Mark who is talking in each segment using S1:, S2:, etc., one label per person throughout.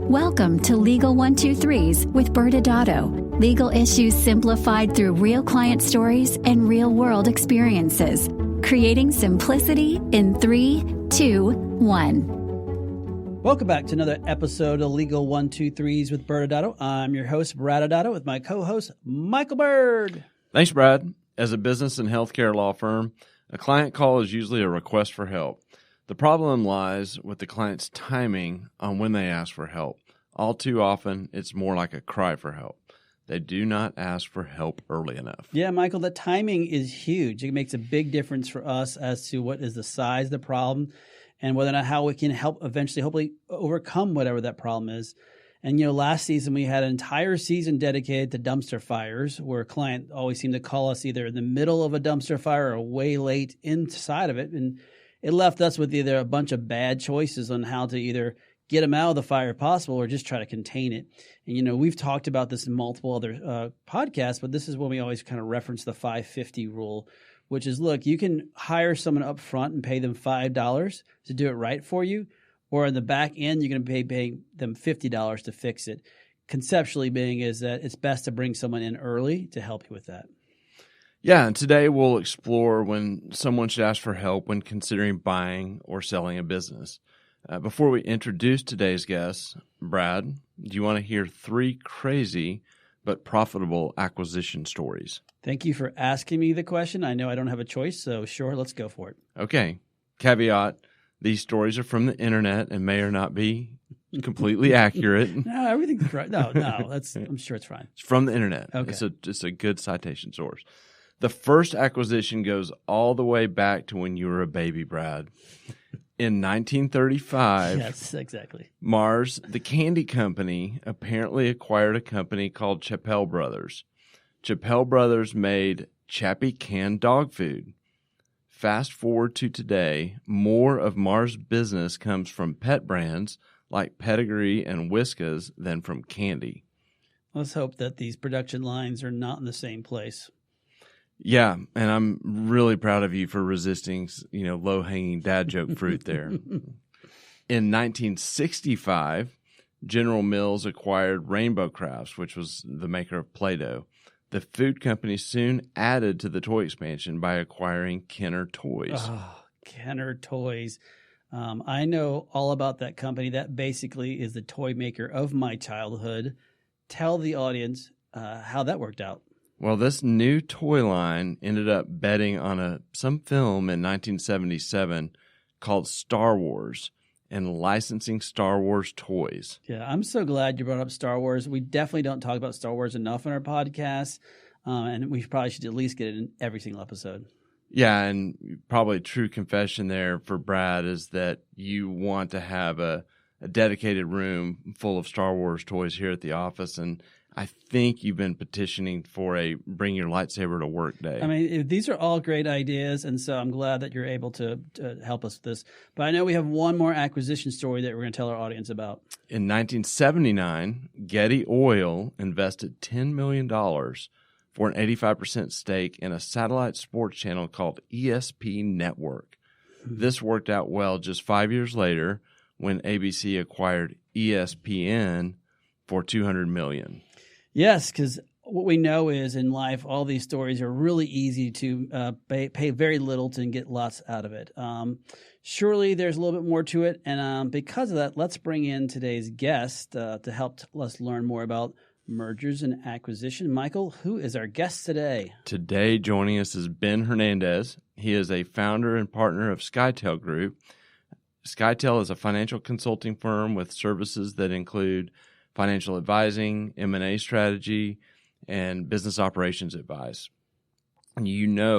S1: Welcome to Legal 123s with ByrdAdatto. Legal issues simplified through real client stories and real-world experiences. Creating simplicity in 3, 2, 1.
S2: Welcome back to another episode of Legal 123s with ByrdAdatto. I'm your host, ByrdAdatto, with my co-host, Michael Byrd.
S3: Thanks, Brad. As a business and healthcare law firm, a client call is usually a request for help. The problem lies with the client's timing on when they ask for help. All too often, it's more like a cry for help. They do not ask for help early enough.
S2: Yeah, Michael, the timing is huge. It makes a big difference for us as to what is the size of the problem and whether or not how we can help eventually, hopefully, overcome whatever that problem is. And, last season we had an entire season dedicated to dumpster fires where a client always seemed to call us either in the middle of a dumpster fire or way late inside of it. And it left us with either a bunch of bad choices on how to either get them out of the fire if possible or just try to contain it. And, we've talked about this in multiple other podcasts, but this is when we always kind of reference the 550 rule, which is, look, you can hire someone up front and pay them $5 to do it right for you, or in the back end, you're going to pay them $50 to fix it. Conceptually being is that it's best to bring someone in early to help you with that.
S3: Yeah, and today we'll explore when someone should ask for help when considering buying or selling a business. Before we introduce today's guest, Brad, do you want to hear 3 crazy but profitable acquisition stories?
S2: Thank you for asking me the question. I know I don't have a choice, so sure, let's go for it.
S3: Okay. Caveat, these stories are from the internet and may or not be completely accurate.
S2: No, everything's right. No, I'm sure it's fine.
S3: It's from the internet.
S2: Okay.
S3: It's a good citation source. The first acquisition goes all the way back to when you were a baby, Brad. In 1935,
S2: yes, exactly.
S3: Mars, the candy company, apparently acquired a company called Chappell Brothers. Chappell Brothers made Chappie canned dog food. Fast forward to today, more of Mars' business comes from pet brands like Pedigree and Whiskas than from candy.
S2: Let's hope that these production lines are not in the same place.
S3: Yeah, and I'm really proud of you for resisting, low-hanging dad joke fruit there. In 1965, General Mills acquired Rainbow Crafts, which was the maker of Play-Doh. The food company soon added to the toy expansion by acquiring Kenner Toys.
S2: Oh, Kenner Toys. I know all about that company. That basically is the toy maker of my childhood. Tell the audience how that worked out.
S3: Well, this new toy line ended up betting on some film in 1977 called Star Wars and licensing Star Wars toys.
S2: Yeah, I'm so glad you brought up Star Wars. We definitely don't talk about Star Wars enough on our podcast, and we probably should at least get it in every single episode.
S3: Yeah, and probably true confession there for Brad is that you want to have a dedicated room full of Star Wars toys here at the office, and I think you've been petitioning for a bring your lightsaber to work day.
S2: I mean, these are all great ideas, and so I'm glad that you're able to help us with this. But I know we have one more acquisition story that we're going to tell our audience about.
S3: In 1979, Getty Oil invested $10 million for an 85% stake in a satellite sports channel called ESP Network. This worked out well just 5 years later when ABC acquired ESPN for $200 million.
S2: Yes, because what we know is in life, all these stories are really easy to pay very little to get lots out of it. Surely there's a little bit more to it. And because of that, let's bring in today's guest to help us learn more about mergers and acquisition. Michael, who is our guest today?
S3: Today joining us is Ben Hernandez. He is a founder and partner of Skytale Group. Skytale is a financial consulting firm with services that include financial advising, M&A strategy, and business operations advice. And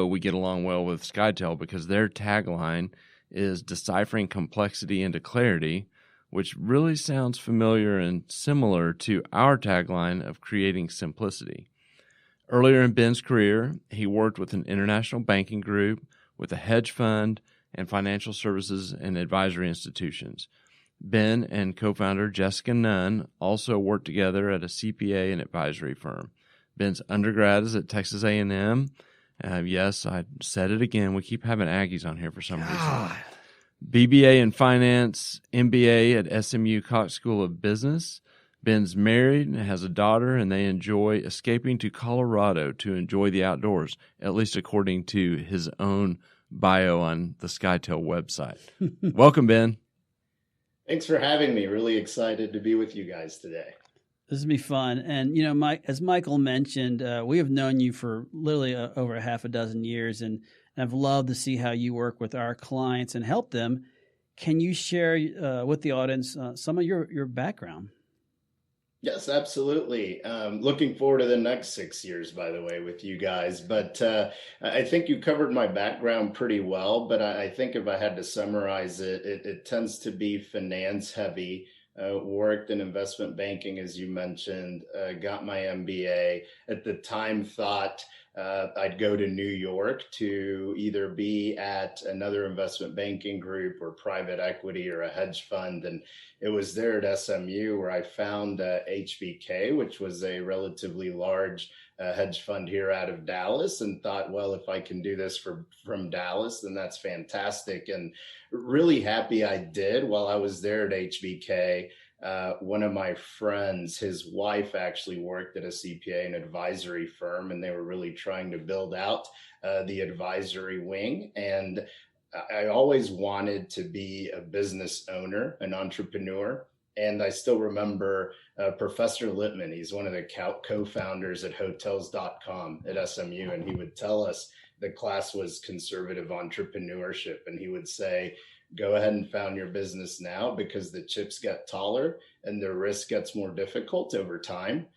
S3: we get along well with Skytale because their tagline is deciphering complexity into clarity, which really sounds familiar and similar to our tagline of creating simplicity. Earlier in Ben's career, he worked with an international banking group, with a hedge fund, and financial services and advisory institutions. Ben and co-founder Jessica Nunn also worked together at a CPA and advisory firm. Ben's undergrad is at Texas A&M. Yes, I said it again. We keep having Aggies on here for some reason. BBA in finance, MBA at SMU Cox School of Business. Ben's married and has a daughter, and they enjoy escaping to Colorado to enjoy the outdoors, at least according to his own bio on the Skytale website. Welcome, Ben.
S4: Thanks for having me. Really excited to be with you guys today.
S2: This will be fun. And, Mike, as Michael mentioned, we have known you for literally over half a dozen years, and I've loved to see how you work with our clients and help them. Can you share with the audience some of your background?
S4: Yes, absolutely. Looking forward to the next 6 years, by the way, with you guys. But I think you covered my background pretty well. But I think if I had to summarize it, it tends to be finance heavy. Worked in investment banking, as you mentioned, got my MBA. At the time, thought I'd go to New York to either be at another investment banking group or private equity or a hedge fund. And it was there at SMU where I found HBK, which was a relatively large hedge fund here out of Dallas, and thought, well, if I can do this from Dallas, then that's fantastic. And really happy I did. While I was there at HBK, one of my friends, his wife actually worked at a CPA and advisory firm, and they were really trying to build out the advisory wing. And I always wanted to be a business owner, an entrepreneur. And I still remember Professor Littman. He's one of the co-founders at hotels.com at SMU. And he would tell us the class was conservative entrepreneurship. And he would say, go ahead and found your business now, because the chips get taller and the risk gets more difficult over time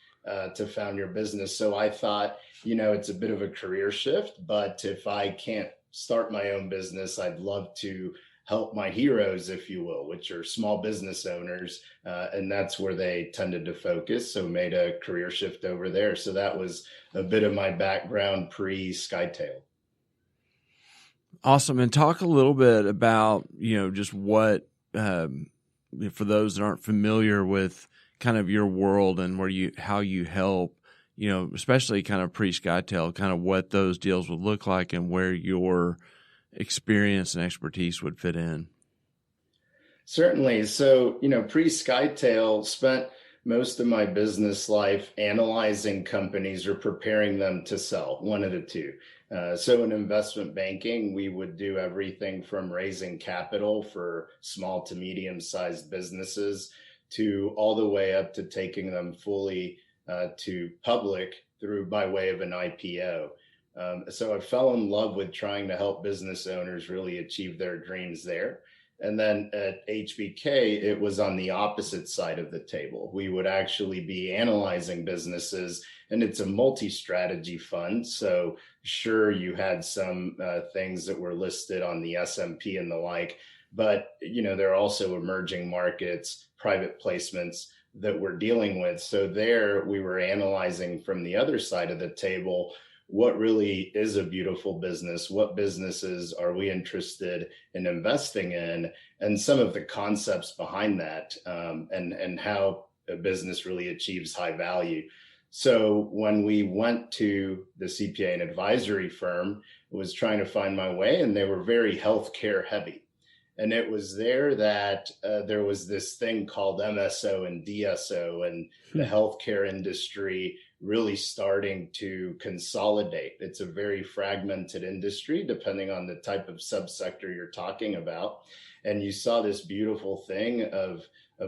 S4: to found your business. So I thought, it's a bit of a career shift, but if I can't start my own business, I'd love to help my heroes, if you will, which are small business owners. And that's where they tended to focus. So made a career shift over there. So that was a bit of my background pre-Skytale.
S3: Awesome. And talk a little bit about, just what, for those that aren't familiar with kind of your world and how you help, especially kind of pre-Skytale, kind of what those deals would look like and where your experience and expertise would fit in.
S4: Certainly. So, pre-Skytale, spent most of my business life analyzing companies or preparing them to sell, one of the two. So in investment banking, we would do everything from raising capital for small to medium-sized businesses to all the way up to taking them fully to public by way of an IPO. So I fell in love with trying to help business owners really achieve their dreams there. And then at HBK, it was on the opposite side of the table. We would actually be analyzing businesses, and it's a multi-strategy fund. So sure, you had some things that were listed on the S&P and the like, but there are also emerging markets, private placements that we're dealing with. So there we were analyzing from the other side of the table, what really is a beautiful business? What businesses are we interested in investing in? And some of the concepts behind that, and how a business really achieves high value. So when we went to the CPA and advisory firm, I was trying to find my way, and they were very healthcare heavy. And it was there that there was this thing called MSO and DSO, and the healthcare industry really starting to consolidate. It's a very fragmented industry, depending on the type of subsector you're talking about. And you saw this beautiful thing of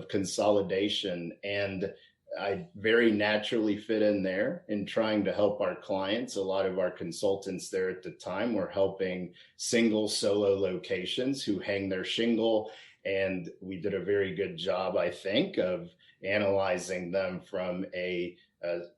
S4: consolidation. And I very naturally fit in there in trying to help our clients. A lot of our consultants there at the time were helping single solo locations who hang their shingle. And we did a very good job, I think, of analyzing them from a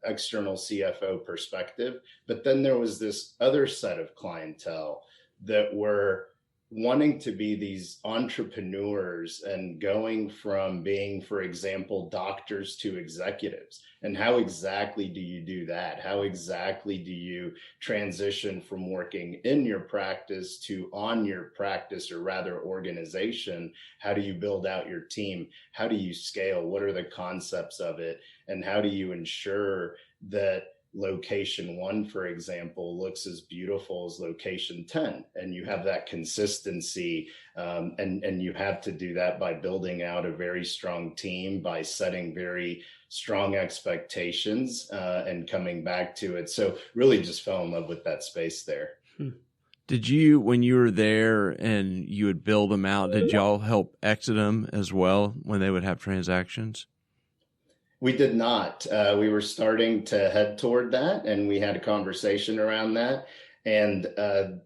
S4: external CFO perspective. But then there was this other set of clientele that were wanting to be these entrepreneurs and going from being, for example, doctors to executives. And how exactly do you do that? How exactly do you transition from working in your practice to on your practice, or rather organization? How do you build out your team? How do you scale? What are the concepts of it? And how do you ensure that location 1, for example, looks as beautiful as location 10, and you have that consistency, and you have to do that by building out a very strong team, by setting very strong expectations, and coming back to it. So really just fell in love with that space there.
S3: Did you, when you were there and you would build them out, did y'all help exit them as well when they would have transactions?
S4: We did not. We were starting to head toward that, and we had a conversation around that. And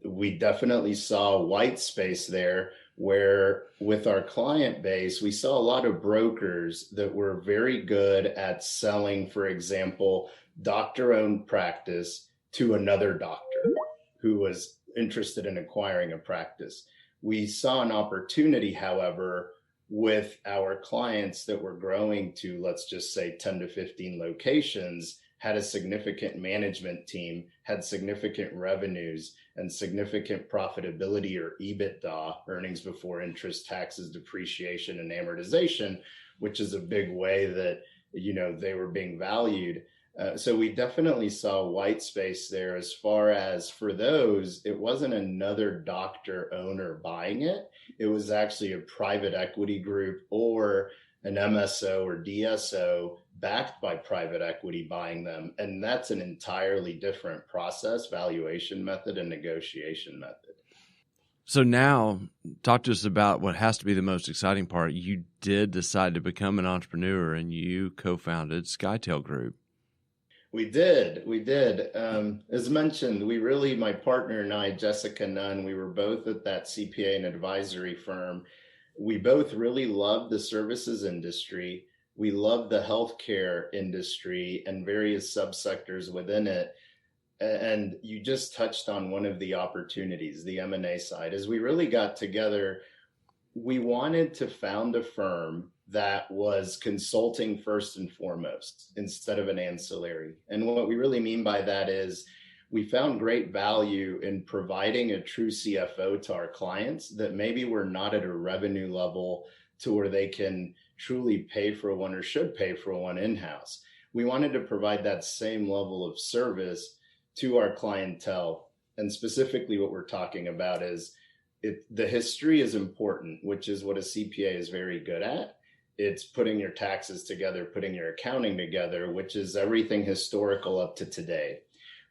S4: we definitely saw white space there, where with our client base, we saw a lot of brokers that were very good at selling, for example, doctor-owned practice to another doctor who was interested in acquiring a practice. We saw an opportunity, however, with our clients that were growing to, let's just say 10 to 15 locations, had a significant management team, had significant revenues and significant profitability, or EBITDA, earnings before interest, taxes, depreciation, and amortization, which is a big way that, they were being valued. So we definitely saw white space there. As far as for those, it wasn't another doctor owner buying it. It was actually a private equity group or an MSO or DSO backed by private equity buying them. And that's an entirely different process, valuation method, and negotiation method.
S3: So now talk to us about what has to be the most exciting part. You did decide to become an entrepreneur and you co-founded Skytale Group.
S4: We did. As mentioned, my partner and I, Jessica Nunn, we were both at that CPA and advisory firm. We both really loved the services industry. We loved the healthcare industry and various subsectors within it. And you just touched on one of the opportunities, the M&A side. As we really got together, we wanted to found a firm that was consulting first and foremost instead of an ancillary. And what we really mean by that is we found great value in providing a true CFO to our clients that maybe we're not at a revenue level to where they can truly pay for one or should pay for one in-house. We wanted to provide that same level of service to our clientele. And specifically what we're talking about is the history is important, which is what a CPA is very good at. It's putting your taxes together, putting your accounting together, which is everything historical up to today.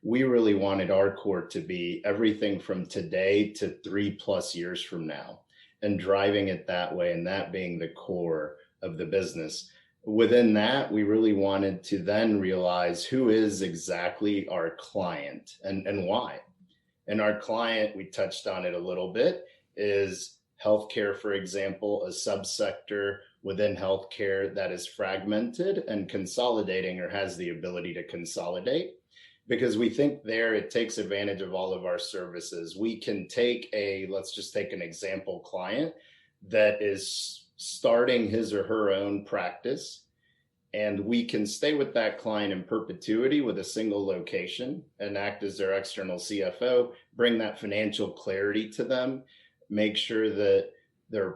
S4: We really wanted our core to be everything from today to 3+ years from now, and driving it that way, and that being the core of the business. Within that, we really wanted to then realize who is exactly our client and why. And our client, we touched on it a little bit, is healthcare, for example, a subsector within healthcare that is fragmented and consolidating, or has the ability to consolidate, because we think there it takes advantage of all of our services. We can take let's just take an example client that is starting his or her own practice, and we can stay with that client in perpetuity with a single location and act as their external CFO, bring that financial clarity to them, make sure that their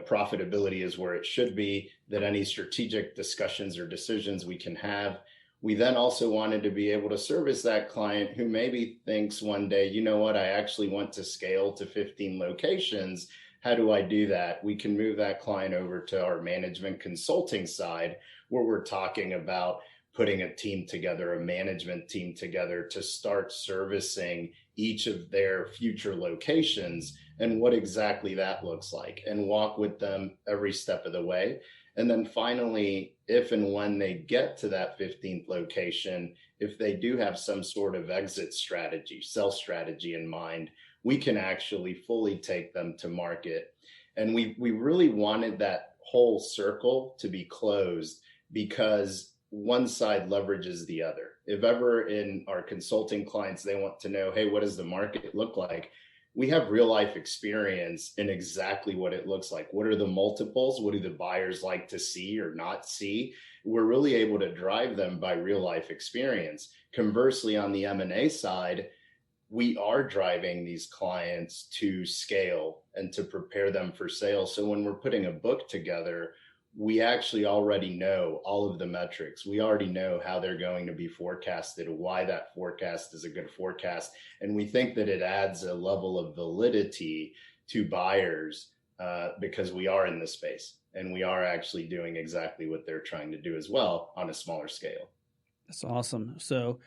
S4: profitability is where it should be, that any strategic discussions or decisions we can have. We then also wanted to be able to service that client who maybe thinks one day, I actually want to scale to 15 locations. How do I do that? We can move that client over to our management consulting side, where we're talking about putting a team together, a management team together to start servicing each of their future locations and what exactly that looks like, and walk with them every step of the way. And then finally, if and when they get to that 15th location, if they do have some sort of exit strategy, sell strategy in mind, we can actually fully take them to market. And we really wanted that whole circle to be closed, because one side leverages the other. If ever in our consulting clients, they want to know, hey, what does the market look like? We have real life experience in exactly what it looks like. What are the multiples? What do the buyers like to see or not see? We're really able to drive them by real life experience. Conversely, on the M&A side, we are driving these clients to scale and to prepare them for sale. So when we're putting a book together, we actually already know all of the metrics. We already know how they're going to be forecasted, why that forecast is a good forecast. And we think that it adds a level of validity to buyers because we are in this space and we are actually doing exactly what they're trying to do as well on a smaller scale.
S2: That's awesome. So,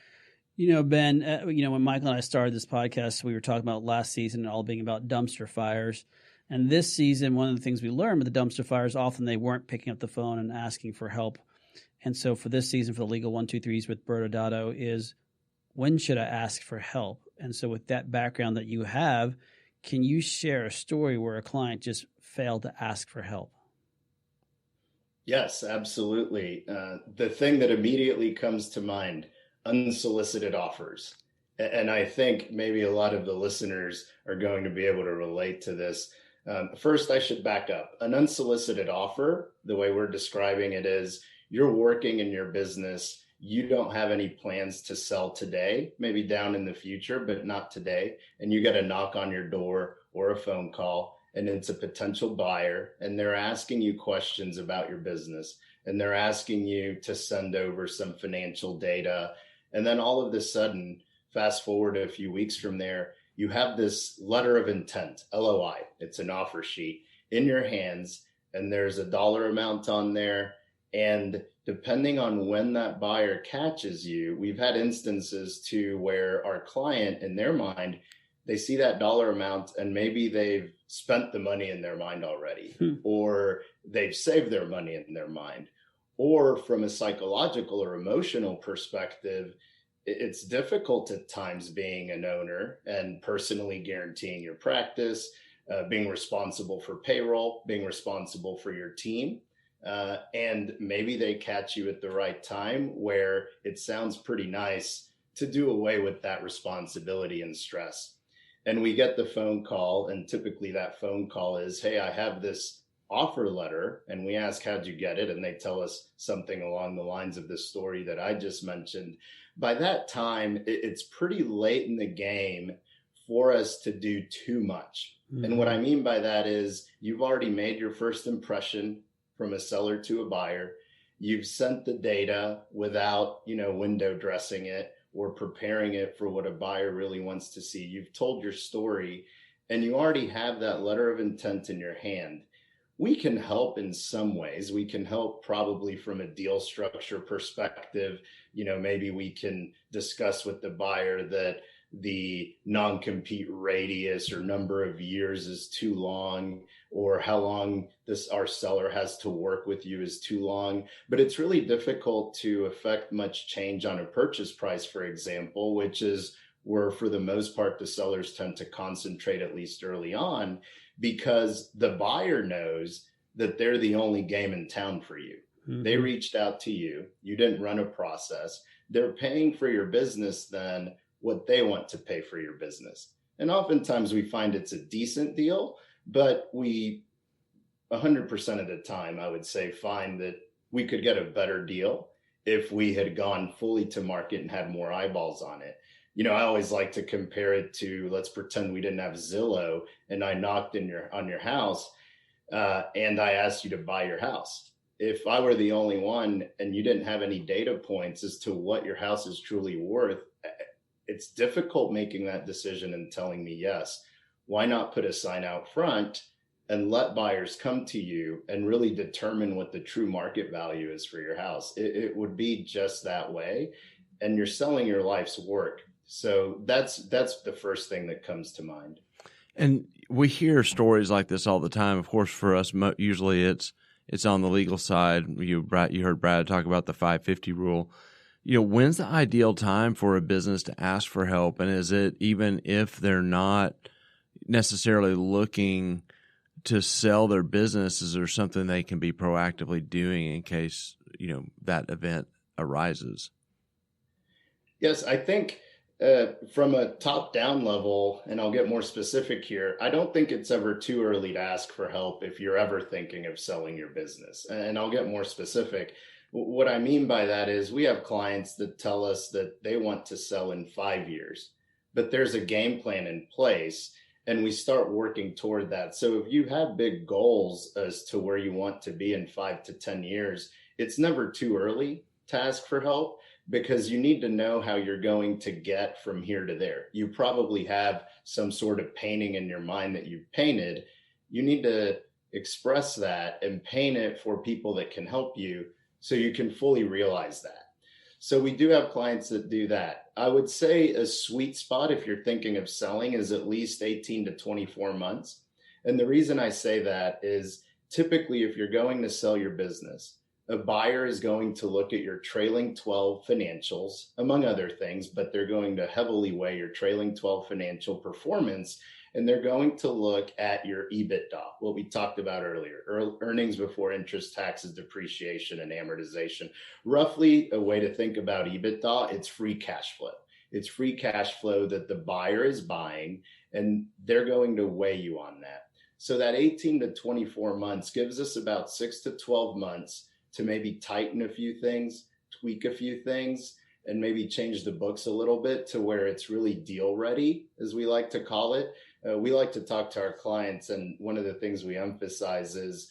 S2: Ben, when Michael and I started this podcast, we were talking about last season all being about dumpster fires. And this season, one of the things we learned with the dumpster fires, often they weren't picking up the phone and asking for help. And so for this season, for the Legal 123s with ByrdAdatto is, when should I ask for help? And so with that background that you have, can you share a story where a client just failed to ask for help?
S4: Yes, absolutely. The thing that immediately comes to mind, unsolicited offers. And I think maybe a lot of the listeners are going to be able to relate to this. First, I should back up. An unsolicited offer, the way we're describing it is you're working in your business. You don't have any plans to sell today, maybe down in the future, but not today. And you get a knock on your door or a phone call, and it's a potential buyer, and they're asking you questions about your business, and they're asking you to send over some financial data. And then all of a sudden, fast forward a few weeks from there, you have this letter of intent, LOI. It's an offer sheet in your hands, and there's a dollar amount on there. And depending on when that buyer catches you, we've had instances to where our client, in their mind, they see that dollar amount and maybe they've spent the money in their mind already, or they've saved their money in their mind. Or from a psychological or emotional perspective, it's difficult at times being an owner and personally guaranteeing your practice, being responsible for payroll, being responsible for your team. And maybe they catch you at the right time where it sounds pretty nice to do away with that responsibility and stress. And we get the phone call, and typically that phone call is, hey, I have this offer letter. And we ask, how'd you get it? And they tell us something along the lines of the story that I just mentioned. By that time, it's pretty late in the game for us to do too much. Mm-hmm. And what I mean by that is you've already made your first impression from a seller to a buyer. You've sent the data without, window dressing it or preparing it for what a buyer really wants to see. You've told your story and you already have that letter of intent in your hand. We can help in some ways. We can help probably from a deal structure perspective. Maybe we can discuss with the buyer that the non-compete radius or number of years is too long, or how long our seller has to work with you is too long. But it's really difficult to affect much change on a purchase price, for example, which is where for the most part the sellers tend to concentrate, at least early on, because the buyer knows that they're the only game in town for you. Mm-hmm. They reached out to you. You didn't run a process. They're paying for your business then what they want to pay for your business. And oftentimes we find it's a decent deal, but we 100% of the time, I would say, find that we could get a better deal if we had gone fully to market and had more eyeballs on it. I always like to compare it to, let's pretend we didn't have Zillow and I knocked on your house and I asked you to buy your house. If I were the only one and you didn't have any data points as to what your house is truly worth, it's difficult making that decision and telling me yes. Why not put a sign out front and let buyers come to you and really determine what the true market value is for your house? It would be just that way. And you're selling your life's work. So that's the first thing that comes to mind.
S3: And we hear stories like this all the time. Of course, for us, usually it's on the legal side. You heard Brad talk about the 550 rule. When's the ideal time for a business to ask for help? And is it even if they're not necessarily looking to sell their business, is there something they can be proactively doing in case, that event arises?
S4: Yes, I think from a top-down level, and I'll get more specific here, I don't think it's ever too early to ask for help if you're ever thinking of selling your business. And I'll get more specific. What I mean by that is we have clients that tell us that they want to sell in 5 years, but there's a game plan in place. and we start working toward that. So if you have big goals as to where you want to be in 5 to 10 years, it's never too early to ask for help, because you need to know how you're going to get from here to there. You probably have some sort of painting in your mind that you've painted. You need to express that and paint it for people that can help you so you can fully realize that. So we do have clients that do that. I would say a sweet spot, if you're thinking of selling, is at least 18 to 24 months. And the reason I say that is typically if you're going to sell your business, a buyer is going to look at your trailing 12 financials, among other things, but they're going to heavily weigh your trailing 12 financial performance. And they're going to look at your EBITDA, what we talked about earlier, earnings before interest, taxes, depreciation, and amortization. Roughly a way to think about EBITDA, it's free cash flow. It's free cash flow that the buyer is buying, and they're going to weigh you on that. So that 18 to 24 months gives us about 6 to 12 months to maybe tighten a few things, tweak a few things, and maybe change the books a little bit to where it's really deal ready, as we like to call it. We like to talk to our clients, and one of the things we emphasize is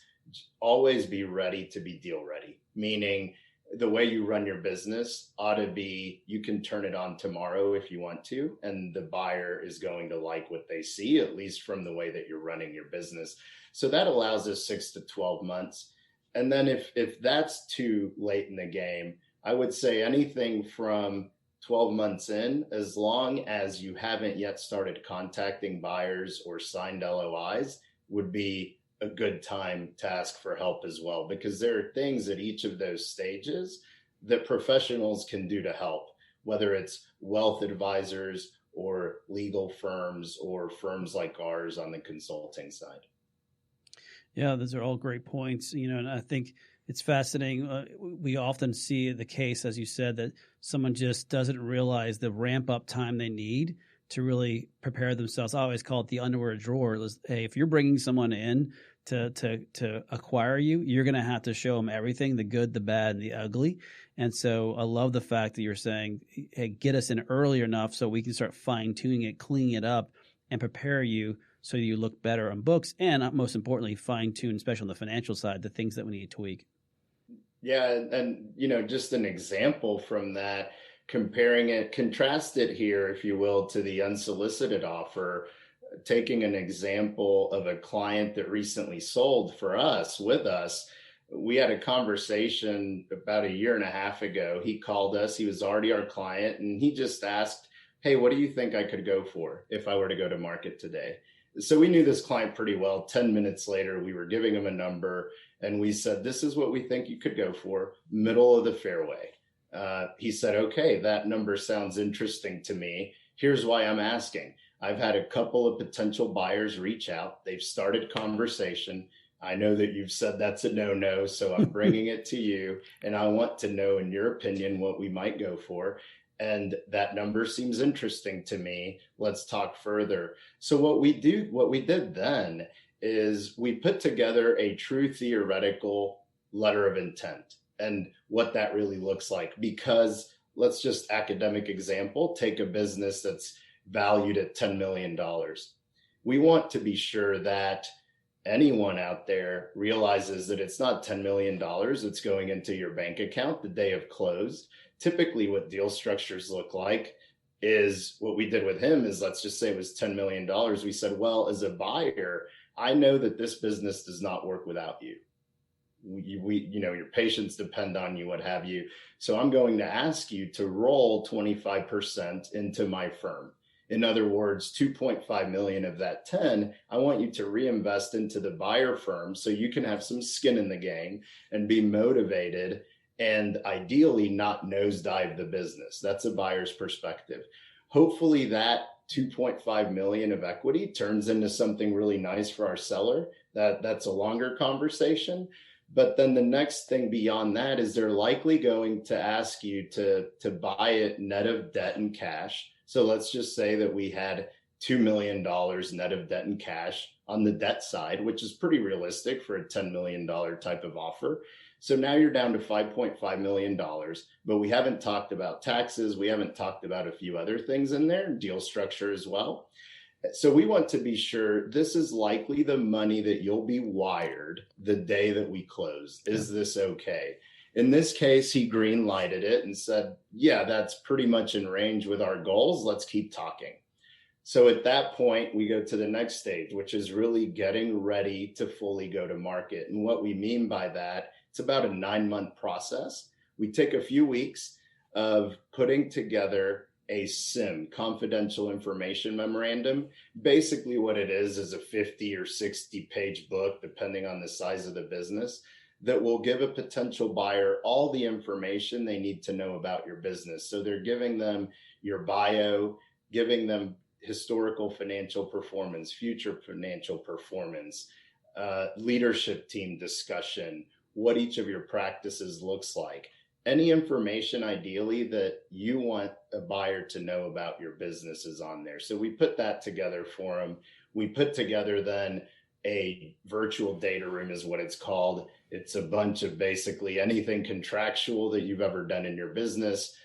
S4: always be ready to be deal ready, meaning the way you run your business ought to be, you can turn it on tomorrow if you want to, and the buyer is going to like what they see, at least from the way that you're running your business. So that allows us 6 to 12 months. And then if that's too late in the game, I would say anything from 12 months in, as long as you haven't yet started contacting buyers or signed LOIs, would be a good time to ask for help as well, because there are things at each of those stages that professionals can do to help, whether it's wealth advisors or legal firms or firms like ours on the consulting side.
S2: Yeah, those are all great points. And I think it's fascinating. We often see the case, as you said, that someone just doesn't realize the ramp up time they need to really prepare themselves. I always call it the underwear drawer. Hey, if you're bringing someone in to acquire you, you're going to have to show them everything, the good, the bad, and the ugly. And so I love the fact that you're saying, hey, get us in early enough so we can start fine tuning it, cleaning it up, and prepare you so you look better on books, and most importantly, fine tune, especially on the financial side, the things that we need to tweak.
S4: Yeah, and just an example from that, contrast it here, if you will, to the unsolicited offer, taking an example of a client that recently sold for us, with us. We had a conversation about a year and a half ago. He called us, he was already our client, and he just asked, hey, what do you think I could go for if I were to go to market today? So we knew this client pretty well. 10 minutes later, we were giving him a number, and we said, this is what we think you could go for, middle of the fairway. He said, okay, that number sounds interesting to me. Here's why I'm asking. I've had a couple of potential buyers reach out. They've started conversation. I know that you've said that's a no-no, so I'm bringing it to you, and I want to know, in your opinion, what we might go for. And that number seems interesting to me. Let's talk further. So what we did then is we put together a true theoretical letter of intent and what that really looks like. Because let's just academic example, take a business that's valued at $10 million. We want to be sure that anyone out there realizes that it's not $10 million that's going into your bank account the day of close. Typically what deal structures look like is, what we did with him is, let's just say it was $10 million. We said, well, as a buyer, I know that this business does not work without you. Your patients depend on you, what have you. So I'm going to ask you to roll 25% into my firm. In other words, 2.5 million of that 10, I want you to reinvest into the buyer firm so you can have some skin in the game and be motivated, and ideally not nosedive the business. That's a buyer's perspective. Hopefully that 2.5 million of equity turns into something really nice for our seller. That's a longer conversation. But then the next thing beyond that is they're likely going to ask you to buy it net of debt and cash. So let's just say that we had $2 million net of debt and cash on the debt side, which is pretty realistic for a $10 million type of offer. So now you're down to $5.5 million, but we haven't talked about taxes. We haven't talked about a few other things in there, deal structure as well. So we want to be sure this is likely the money that you'll be wired the day that we close. Is this okay? In this case, he green lighted it and said, yeah, that's pretty much in range with our goals. Let's keep talking. So at that point, we go to the next stage, which is really getting ready to fully go to market. And what we mean by that, it's about a 9-month process. We take a few weeks of putting together a SIM, confidential information memorandum. Basically what it is a 50 or 60 page book, depending on the size of the business, that will give a potential buyer all the information they need to know about your business. So they're giving them your bio, giving them historical financial performance, future financial performance, leadership team discussion, what each of your practices looks like. Any information ideally that you want a buyer to know about your business is on there. So we put that together for them. We put together then a virtual data room is what it's called. It's a bunch of basically anything contractual that you've ever done in your business,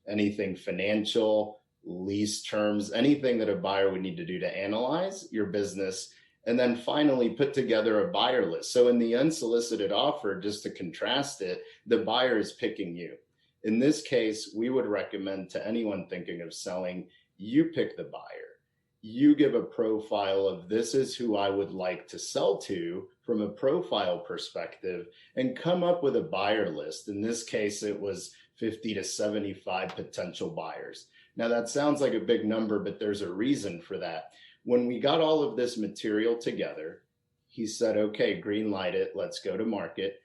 S4: anything financial, lease terms, anything that a buyer would need to do to analyze your business. And then finally put together a buyer list. So in the unsolicited offer, just to contrast it, the buyer is picking you. In this case, we would recommend to anyone thinking of selling, you pick the buyer. You give a profile of this is who I would like to sell to from a profile perspective and come up with a buyer list. In this case, it was 50 to 75 potential buyers. Now that sounds like a big number, but there's a reason for that. When we got all of this material together, he said, okay, green light it, let's go to market.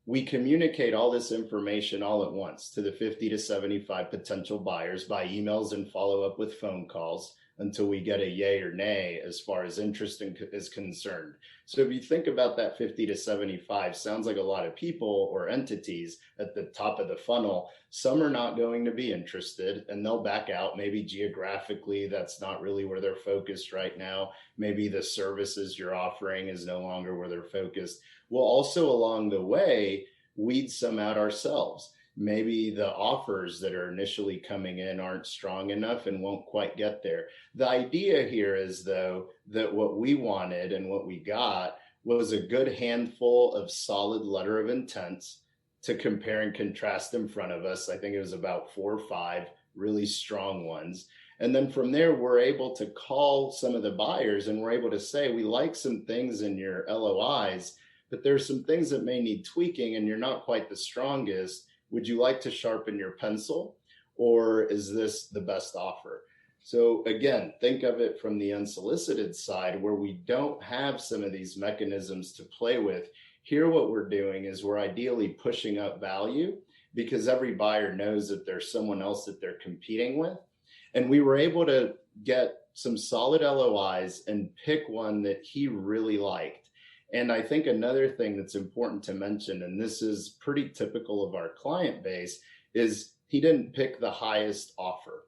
S4: We communicate all this information all at once to the 50 to 75 potential buyers by emails and follow up with phone calls until we get a yay or nay as far as interest is concerned. So if you think about that 50 to 75, sounds like a lot of people or entities at the top of the funnel. Some are not going to be interested and they'll back out. Maybe geographically, that's not really where they're focused right now. Maybe the services you're offering is no longer where they're focused. We'll also along the way, weed some out ourselves. Maybe the offers that are initially coming in aren't strong enough and won't quite get there. The idea here is, though, that what we wanted and what we got was a good handful of solid letter of intents to compare and contrast in front of us. I think it was about 4 or 5 really strong ones. And then from there, we're able to call some of the buyers and we're able to say, we like some things in your LOIs, but there's some things that may need tweaking and you're not quite the strongest. Would you like to sharpen your pencil, or is this the best offer? So again, think of it from the unsolicited side where we don't have some of these mechanisms to play with. Here, what we're doing is we're ideally pushing up value because every buyer knows that there's someone else that they're competing with. And we were able to get some solid LOIs and pick one that he really liked. And I think another thing that's important to mention, and this is pretty typical of our client base, is he didn't pick the highest offer.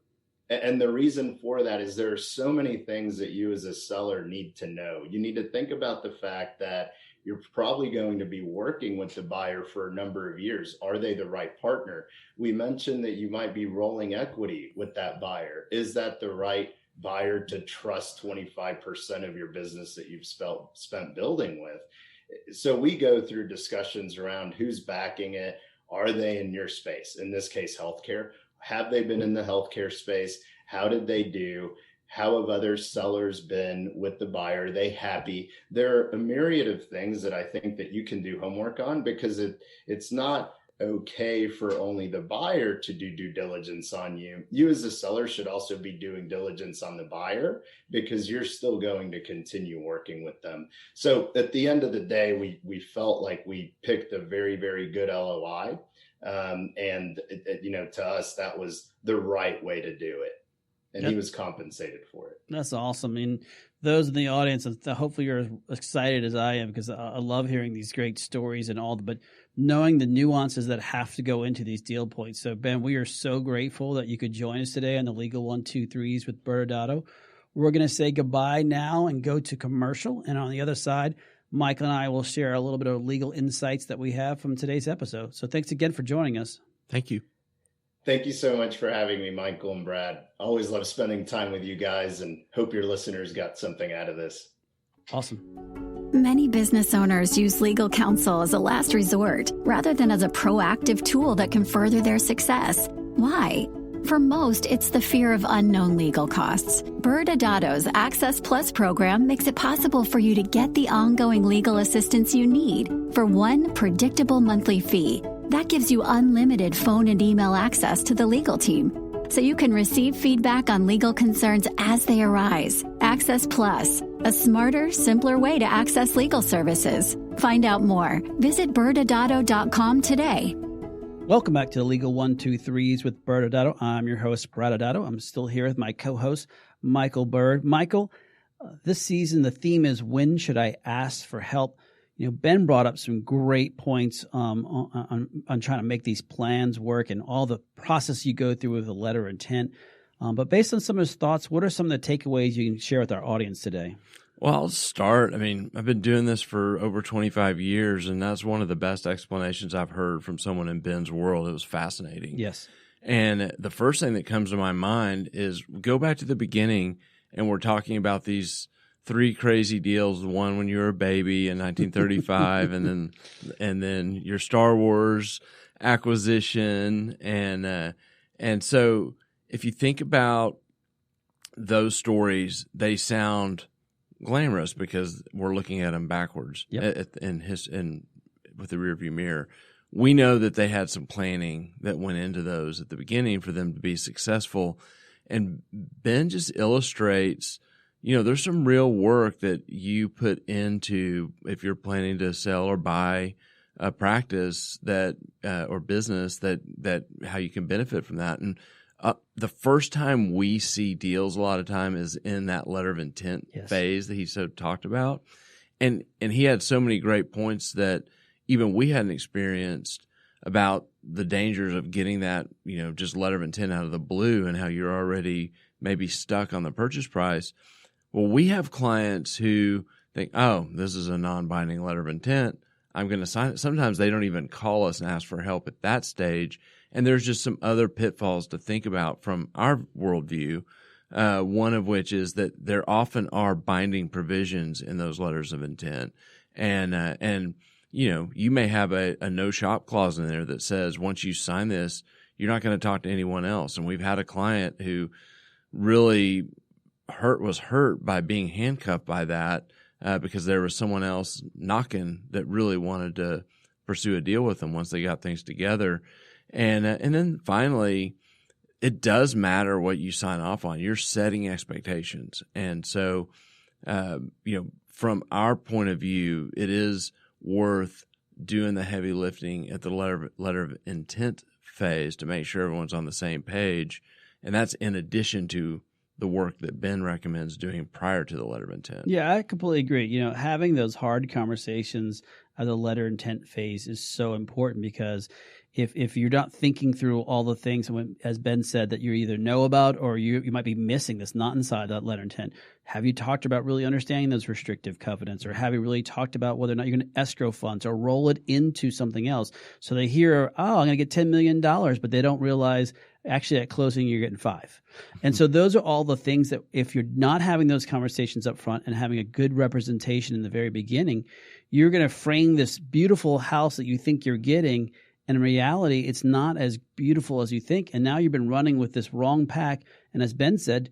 S4: And the reason for that is there are so many things that you as a seller need to know. You need to think about the fact that you're probably going to be working with the buyer for a number of years. Are they the right partner? We mentioned that you might be rolling equity with that buyer. Is that the right buyer to trust 25% of your business that you've spent building with? So we go through discussions around who's backing it. Are they in your space? In this case, healthcare. Have they been in the healthcare space? How did they do? How have other sellers been with the buyer? Are they happy? There are a myriad of things that I think that you can do homework on because it's not okay for only the buyer to do due diligence on you. You as a seller should also be doing diligence on the buyer because you're still going to continue working with them. So at the end of the day, we felt like we picked a very, very good LOI. To us, that was the right way to do it. And he was compensated for it.
S2: That's awesome. I mean, those in the audience, hopefully you're as excited as I am because I love hearing these great stories and all, but knowing the nuances that have to go into these deal points. So Ben, we are so grateful that you could join us today on the Legal 1-2-3s with ByrdAdatto. We're going to say goodbye now and go to commercial. And on the other side, Michael and I will share a little bit of legal insights that we have from today's episode. So thanks again for joining us.
S3: Thank you.
S4: Thank you so much for having me, Michael and Brad. Always love spending time with you guys and hope your listeners got something out of this.
S2: Awesome.
S1: Many business owners use legal counsel as a last resort rather than as a proactive tool that can further their success. Why? For most, it's the fear of unknown legal costs. ByrdAdatto's Access Plus program makes it possible for you to get the ongoing legal assistance you need for one predictable monthly fee. That gives you unlimited phone and email access to the legal team, so you can receive feedback on legal concerns as they arise. Access Plus, a smarter, simpler way to access legal services. Find out more. Visit ByrdAdatto.com today.
S2: Welcome back to the Legal 1-2-3s with ByrdAdatto. I'm your host, ByrdAdatto. I'm still here with my co-host, Michael Byrd. Michael, this season the theme is when should I ask for help? You know, Ben brought up some great points on trying to make these plans work and all the process you go through with a letter of intent. But based on some of his thoughts, what are some of the takeaways you can share with our audience today?
S3: Well, I'll start. I mean, I've been doing this for over 25 years, and that's one of the best explanations I've heard from someone in Ben's world. It was fascinating.
S2: Yes. And
S3: the first thing that comes to my mind is go back to the beginning, and we're talking about these three crazy deals. The one when you were a baby in 1935, and then your Star Wars acquisition, and so if you think about those stories, they sound glamorous because we're looking at them backwards.
S2: Yep.
S3: With the rearview mirror. We know that they had some planning that went into those at the beginning for them to be successful. And Ben just illustrates, you know, there's some real work that you put into if you're planning to sell or buy a practice that or business that how you can benefit from that. And the first time we see deals a lot of time is in that letter of intent phase that he so talked about. And he had so many great points that even we hadn't experienced about the dangers of getting that, you know, just letter of intent out of the blue and how you're already maybe stuck on the purchase price. Well, we have clients who think, oh, this is a non-binding letter of intent, I'm going to sign it. Sometimes they don't even call us and ask for help at that stage. And there's just some other pitfalls to think about from our worldview, one of which is that there often are binding provisions in those letters of intent. And you know, you may have a no-shop clause in there that says once you sign this, you're not going to talk to anyone else. And we've had a client who really was hurt by being handcuffed by that because there was someone else knocking that really wanted to pursue a deal with them once they got things together. And then finally, it does matter what you sign off on. You're setting expectations. And so, you know, from our point of view, it is worth doing the heavy lifting at the letter of intent phase to make sure everyone's on the same page. And that's in addition to the work that Ben recommends doing prior to the letter of intent.
S2: Yeah, I completely agree. You know, having those hard conversations at the letter intent phase is so important because if you're not thinking through all the things, as Ben said, that you either know about or you might be missing that's not inside that letter intent. Have you talked about really understanding those restrictive covenants, or have you really talked about whether or not you're going to escrow funds or roll it into something else? So they hear, oh, I'm going to get $10 million, but they don't realize actually at closing you're getting $5 million. And so those are all the things that if you're not having those conversations up front and having a good representation in the very beginning, you're going to frame this beautiful house that you think you're getting. And in reality, it's not as beautiful as you think. And now you've been running with this wrong pack. And as Ben said,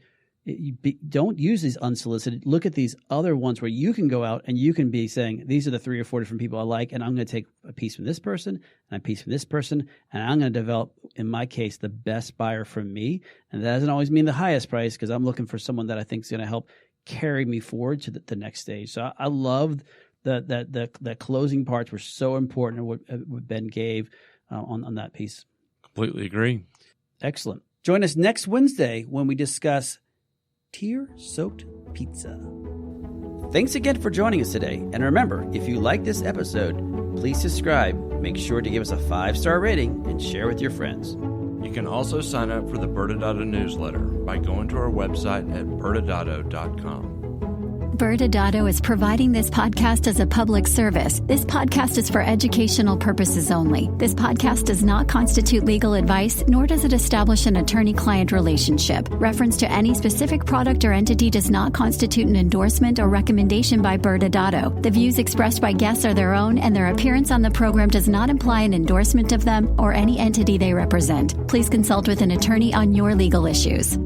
S2: don't use these unsolicited. Look at these other ones where you can go out and you can be saying, these are the 3 or 4 different people I like, and I'm going to take a piece from this person and a piece from this person, and I'm going to develop, in my case, the best buyer for me. And that doesn't always mean the highest price because I'm looking for someone that I think is going to help carry me forward to the next stage. So I loved the closing parts were so important, what Ben gave on that piece.
S3: Completely agree.
S2: Excellent. Join us next Wednesday when we discuss tear-soaked pizza. Thanks again for joining us today. And remember, if you like this episode, please subscribe, make sure to give us a 5-star rating, and share with your friends.
S3: You can also sign up for the ByrdAdatto newsletter by going to our website at ByrdAdatto.com.
S1: ByrdAdatto is providing this podcast as a public service. This podcast is for educational purposes only. This podcast does not constitute legal advice, nor does it establish an attorney-client relationship. Reference to any specific product or entity does not constitute an endorsement or recommendation by ByrdAdatto. The views expressed by guests are their own, and their appearance on the program does not imply an endorsement of them or any entity they represent. Please consult with an attorney on your legal issues.